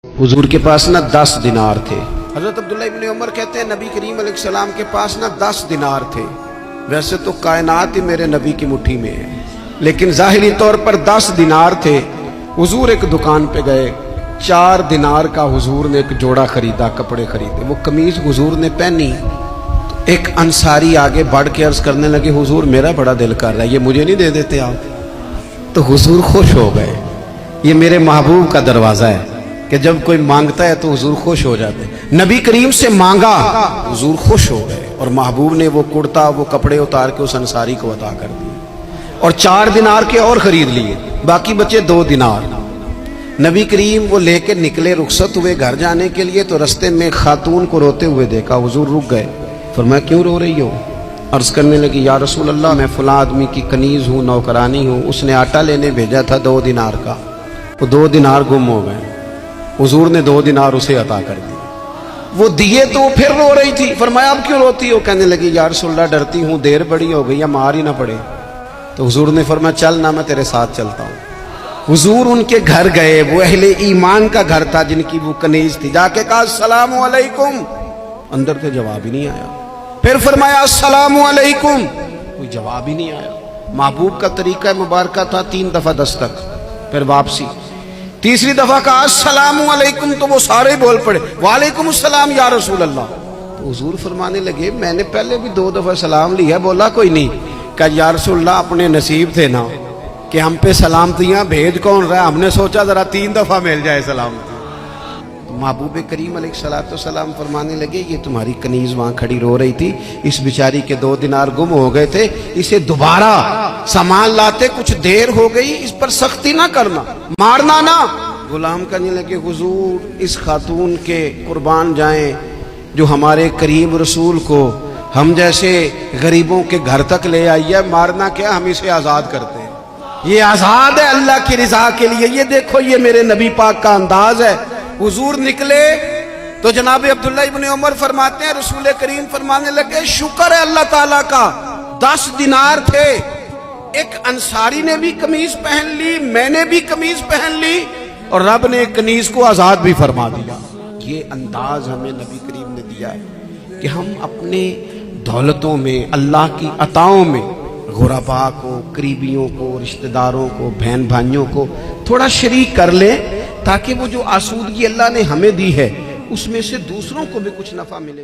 हुजूर के पास ना 10 दिनार थे। हजरत अब्दुल्ला इब्न उमर कहते हैं नबी करीम अलैहिस्सलाम के पास ना 10 दिनार थे। वैसे तो कायनात ही मेरे नबी की मुट्ठी में है, लेकिन ज़ाहिरी तौर पर 10 दिनार थे। हुजूर एक दुकान पे गए, 4 दिनार का हुजूर ने एक जोड़ा खरीदा, कपड़े खरीदे। वो कमीज हुजूर ने पहनी तो एक अंसारी आगे बढ़ के अर्ज करने लगे, हुजूर मेरा बड़ा दिल कर रहा है, ये मुझे नहीं दे देते आप? तो हुजूर खुश हो गए। ये मेरे महबूब का दरवाजा है कि जब कोई मांगता है तो हुजूर खुश हो जाते हैं। नबी करीम से मांगा, हुजूर खुश हो गए और महबूब ने वो कुर्ता, वो कपड़े उतार के उस अंसारी को अता कर दिए और 4 दिनार के और खरीद लिए, बाकी बचे 2 दिनार। नबी करीम वो लेके निकले, रुखसत हुए घर जाने के लिए, तो रस्ते में खातून को रोते हुए देखा। हुजूर रुक गए, फरमाया क्यों रो रही हो? अर्ज करने लगी, या रसूल अल्लाह मैं फला आदमी की कनीज हूँ, नौकरानी हूँ, उसने आटा लेने भेजा था 2 दिनार का, वो 2 दिनार गुम हो गए। हुजूर ने 2 दिनार उसे अता कर दिए। वो दिए तो वो फिर रो रही थी। फरमाया अब क्यों रोती हो? कहने लगी, या रसूल अल्लाह डरती हूँ देर बड़ी हो गई या मार ही ना पड़े। तो हुजूर ने फरमाया चल ना, मैं तेरे साथ चलता हूँ। हुजूर उनके घर गए, वो अहले ईमान का घर था जिनकी वो कनीज थी। जाके कहा अस्सलामु अलैकुम, अंदर से जवाब ही नहीं आया। फिर फरमाया अस्सलामु अलैकुम, कोई जवाब ही नहीं आया। महबूब का तरीका मुबारक था 3 दफा दस्तक, फिर वापसी। तीसरी दफा कहा अस्सलामु अलैकुम, तो वो सारे बोल पड़े वालेकुम अस्सलाम या रसूल अल्लाह। तो हुजूर फरमाने लगे मैंने पहले भी 2 दफा सलाम लिया, बोला कोई नहीं। कहा या रसूल अल्लाह अपने नसीब थे ना कि हम पे सलामतियां भेज कौन रहा, हमने सोचा जरा 3 दफा मिल जाए सलामती। महबूब करीम अलैहिस्सलाम फरमाने लगे ये तुम्हारी कनीज वहां खड़ी रो रही थी, इस बेचारी के 2 दिनार गुम हो गए थे, इसे दोबारा सामान लाते कुछ देर हो गई, इस पर सख्ती ना करना, मारना ना। गुलाम कहने लगे हुजूर इस खातून के कुर्बान जाएं जो हमारे करीम रसूल को हम जैसे गरीबों के घर तक ले आई है, मारना क्या, हम इसे आजाद करते हैं, ये आजाद है अल्लाह की रिजा के लिए। ये देखो ये मेरे नबी पाक का अंदाज है। हुजूर निकले तो जनाब अब्दुल्ला इब्न उमर फरमाते हैं रसूल करीम फरमाने लगे शुक्र है अल्लाह ताला का, 10 दिनार थे, एक अंसारी ने भी कमीज पहन ली, मैंने भी कमीज पहन ली और रब ने कनीज को आजाद भी फरमा दिया। ये अंदाज हमें नबी करीम ने दिया है कि हम अपने दौलतों में, अल्लाह की अताओं में गुरबा को, करीबियों को, रिश्तेदारों को, बहन भाइयों को थोड़ा शरीक कर लें, ताकि वो जो आसूदगी अल्लाह ने हमें दी है उसमें से दूसरों को भी कुछ नफा मिले।